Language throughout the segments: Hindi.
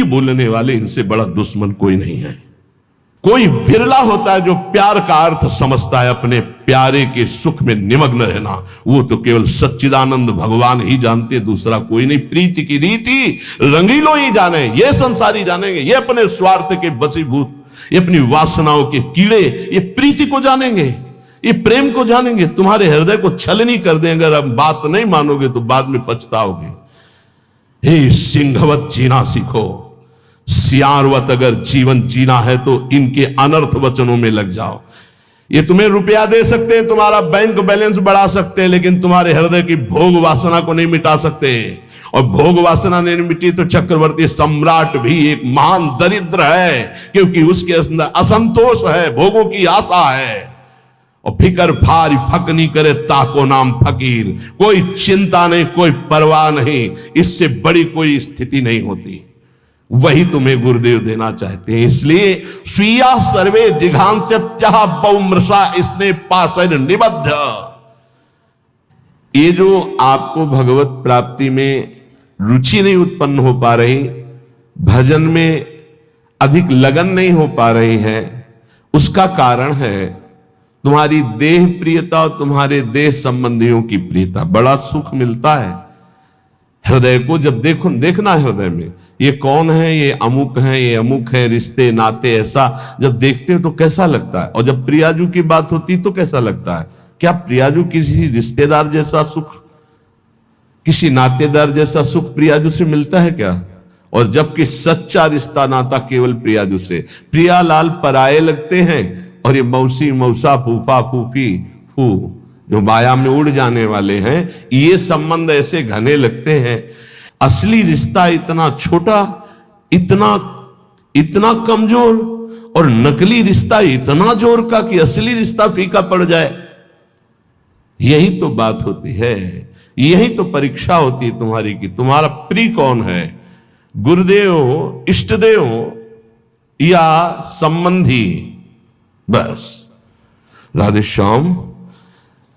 बोलने वाले, इनसे बड़ा दुश्मन कोई नहीं है। कोई बिरला होता है जो प्यार का अर्थ समझता है, अपने प्यारे के सुख में निमग्न रहना। वो तो केवल सच्चिदानंद भगवान ही जानते, दूसरा कोई नहीं। प्रीति की रीति रंगीलो ही जाने, ये संसारी जानेंगे। ये अपने स्वार्थ के बसीभूत, ये अपनी वासनाओं के कीड़े, ये प्रीति को जानेंगे, ये प्रेम को जानेंगे। तुम्हारे हृदय को छलनी कर दें। अगर अब बात नहीं मानोगे तो बाद में पछताओगे। हे सिंहवत जीना सीखो, सियारवत अगर जीवन जीना है तो इनके अनर्थ वचनों में लग जाओ। ये तुम्हें रुपया दे सकते हैं, तुम्हारा बैंक बैलेंस बढ़ा सकते हैं, लेकिन तुम्हारे हृदय की भोग वासना को नहीं मिटा सकते। और भोग वासना नहीं मिटी तो चक्रवर्ती सम्राट भी एक महान दरिद्र है, क्योंकि उसके अंदर असंतोष है, भोगों की आशा है। और फिकर भारी फक नहीं करे ताको नाम फकीर। कोई चिंता नहीं, कोई परवाह नहीं, इससे बड़ी कोई स्थिति नहीं होती। वही तुम्हें गुरुदेव देना चाहते हैं। इसलिए स्वीया सर्वे जिघांस्यत्यः पौमृषा स्नेह पाशैर निबद्ध। ये जो आपको भगवत प्राप्ति में रुचि नहीं उत्पन्न हो पा रही, भजन में अधिक लगन नहीं हो पा रही है, उसका कारण है तुम्हारी देह प्रियता और तुम्हारे देह संबंधियों की प्रियता। बड़ा सुख मिलता है हृदय को जब देखना है हृदय में, ये कौन है, ये अमुक है, ये अमुक है, रिश्ते नाते, ऐसा जब देखते हो तो कैसा लगता है। और जब प्रियाजू की बात होती तो कैसा लगता है। क्या प्रियाजू किसी रिश्तेदार जैसा सुख, किसी नातेदार जैसा सुख प्रियाजू से मिलता है क्या? और जबकि सच्चा रिश्ता नाता केवल प्रियाजू से। प्रियालाल पराये लगते हैं और ये मौसी मौसा फूफा फूफी फू जो माया में उड़ जाने वाले हैं, ये संबंध ऐसे घने लगते हैं। असली रिश्ता इतना छोटा, इतना कमजोर, और नकली रिश्ता इतना जोर का कि असली रिश्ता फीका पड़ जाए। यही तो बात होती है, यही तो परीक्षा होती है तुम्हारी कि तुम्हारा प्रिय कौन है, गुरुदेव, इष्टदेव या संबंधी। बस राधे श्याम,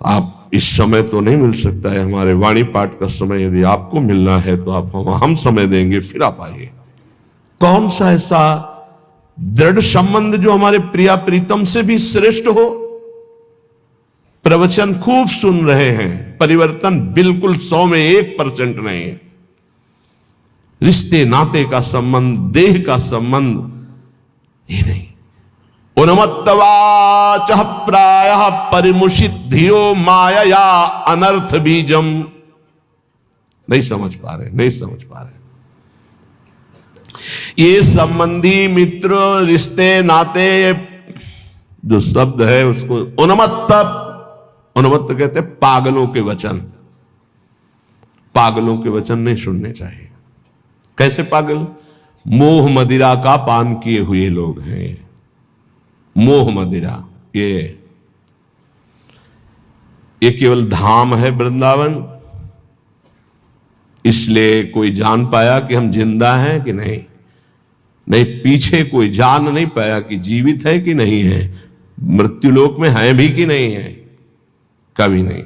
आप इस समय तो नहीं मिल सकता है, हमारे वाणी पाठ का समय यदि आपको मिलना है तो आप हम समय देंगे, फिर आप आइए। कौन सा ऐसा दृढ़ संबंध जो हमारे प्रिया प्रीतम से भी श्रेष्ठ हो? प्रवचन खूब सुन रहे हैं, परिवर्तन बिल्कुल 100 में 1% नहीं है। रिश्ते नाते का संबंध, देह का संबंध ये नहीं। उन्मत्तवाचः प्रायः परिमुषित धियो मायया अनर्थ बीजम। नहीं समझ पा रहे। ये संबंधी, मित्र, रिश्ते नाते जो शब्द है उसको उन्मत्त कहते हैं पागलों के वचन। पागलों के वचन नहीं सुनने चाहिए। कैसे पागल? मोह मदिरा का पान किए हुए लोग हैं। मोह मदिरा, ये केवल धाम है वृंदावन, इसलिए कोई जान पाया कि हम जिंदा हैं कि नहीं, पीछे कोई जान नहीं पाया कि जीवित है कि नहीं है, मृत्युलोक में है भी कि नहीं है, कभी नहीं।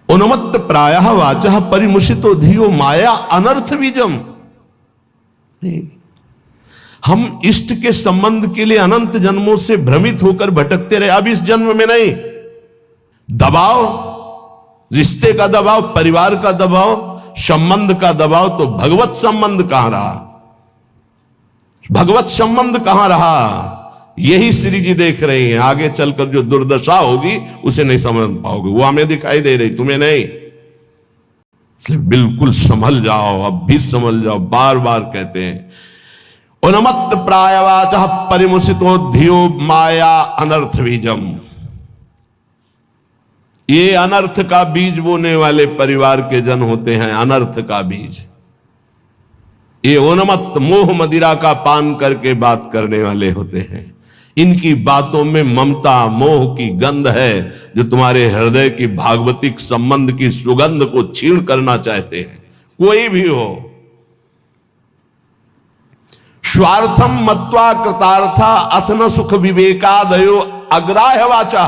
उन्मत्त प्रायः वाचः परिमुषितो धियो माया अनर्थ बीजम। हम इष्ट के संबंध के लिए अनंत जन्मों से भ्रमित होकर भटकते रहे। अब इस जन्म में नहीं, दबाव, रिश्ते का दबाव, परिवार का दबाव, संबंध का दबाव, तो भगवत संबंध कहां रहा? भगवत संबंध कहां रहा? यही श्री जी देख रहे हैं। आगे चलकर जो दुर्दशा होगी उसे नहीं समझ पाओगे। वो हमें दिखाई दे रही, तुम्हें नहीं। इसलिए बिल्कुल संभल जाओ, अब भी संभल जाओ। बार बार कहते हैं उन्मत्त प्रायवाचः परिमुषितो धियो माया अनर्थ बीजम। ये अनर्थ का बीज बोने वाले परिवार के जन होते हैं। अनर्थ का बीज, ये उन्मत्त मोह मदिरा का पान करके बात करने वाले होते हैं। इनकी बातों में ममता मोह की गंध है, जो तुम्हारे हृदय की भागवतिक संबंध की सुगंध को छीण करना चाहते हैं। कोई भी हो, स्वार्थम मत्वा कृतार्था अथ न सुख विवेकादयो अग्राह्य वाचा।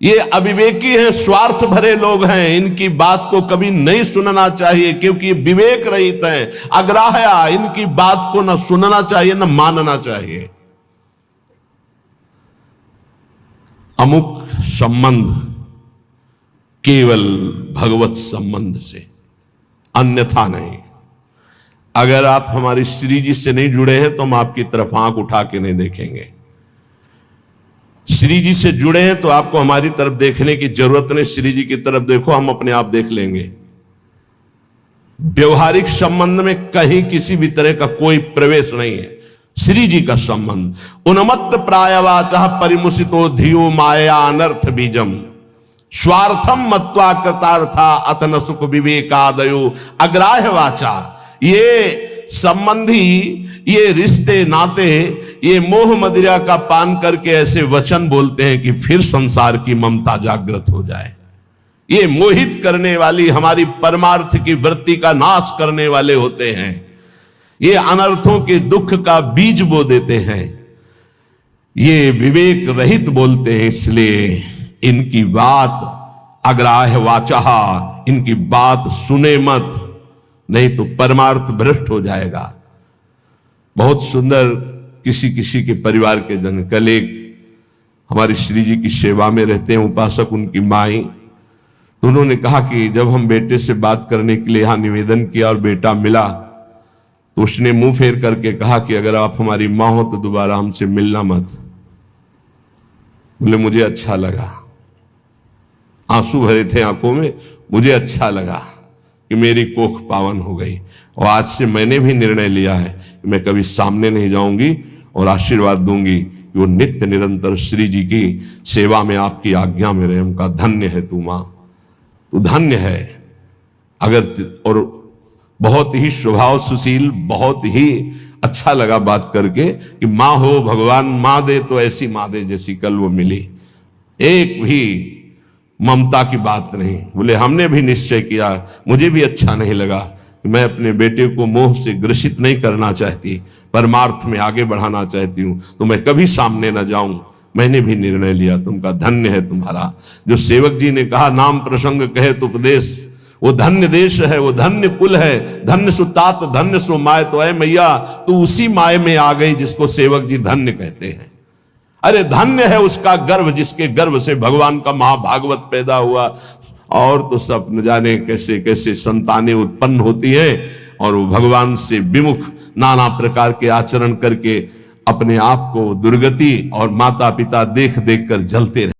ये अविवेकी हैं, स्वार्थ भरे लोग हैं, इनकी बात को कभी नहीं सुनना चाहिए क्योंकि विवेक रहित हैं, अग्राह्य, इनकी बात को न सुनना चाहिए न मानना चाहिए। अमुक संबंध केवल भगवत संबंध से, अन्यथा नहीं। अगर आप हमारी श्री जी से नहीं जुड़े हैं तो हम आपकी तरफ आंख उठा के नहीं देखेंगे। श्री जी से जुड़े हैं तो आपको हमारी तरफ देखने की जरूरत नहीं, श्री जी की तरफ देखो, हम अपने आप देख लेंगे। व्यवहारिक संबंध में कहीं किसी भी तरह का कोई प्रवेश नहीं है। श्री जी का संबंध उन्मत्त प्रायवाचा परिमुसितो धियो माया अनर्थ बीजम स्वार्थम मत्वा कृतार्था अतन सुख विवेकादयो अग्राह्य वाचा। ये संबंधी, ये रिश्ते नाते, ये मोह मदिरा का पान करके ऐसे वचन बोलते हैं कि फिर संसार की ममता जागृत हो जाए। ये मोहित करने वाली, हमारी परमार्थ की वृत्ति का नाश करने वाले होते हैं। ये अनर्थों के दुख का बीज बो देते हैं। ये विवेक रहित बोलते हैं, इसलिए इनकी बात अग्राह्य वाचा, इनकी बात सुने मत, नहीं तो परमार्थ भ्रष्ट हो जाएगा। बहुत सुंदर किसी किसी के परिवार के जन, कल एक हमारी श्री जी की सेवा में रहते हैं उपासक, उनकी माई, तो उन्होंने कहा कि जब हम बेटे से बात करने के लिए यहां निवेदन किया और बेटा मिला तो उसने मुंह फेर करके कहा कि अगर आप हमारी मां हो तो दोबारा हमसे मिलना मत। बोले मुझे अच्छा लगा, आंसू भरे थे आंखों में, मुझे अच्छा लगा कि मेरी कोख पावन हो गई। और आज से मैंने भी निर्णय लिया है कि मैं कभी सामने नहीं जाऊंगी और आशीर्वाद दूंगी कि वो नित्य निरंतर श्री जी की सेवा में आपकी आज्ञा में रहे। उनका धन्य है तू मां, तू धन्य है। अगर और बहुत ही स्वभाव सुशील, बहुत ही अच्छा लगा बात करके कि मां हो भगवान मां दे तो ऐसी मां दे जैसी कल वो मिली, एक भी ममता की बात नहीं। बोले हमने भी निश्चय किया, मुझे भी अच्छा नहीं लगा कि मैं अपने बेटे को मोह से ग्रसित नहीं करना चाहती, परमार्थ में आगे बढ़ाना चाहती हूं, तो मैं कभी सामने न जाऊं। मैंने भी निर्णय लिया। तुमका धन्य है तुम्हारा। जो सेवक जी ने कहा नाम प्रसंग कहे तो उपदेश, वो धन्य देश है, वो धन्य कुल है, धन्य सुतात धन्य सो माय। तो ऐ मैया तू उसी माय में आ गई जिसको सेवक जी धन्य कहते हैं। अरे धन्य है उसका गर्भ जिसके गर्भ से भगवान का महाभागवत पैदा हुआ। और तो सब न जाने कैसे कैसे संतानें उत्पन्न होती हैं और वो भगवान से विमुख नाना प्रकार के आचरण करके अपने आप को दुर्गति और माता पिता देख देख कर जलते रहे।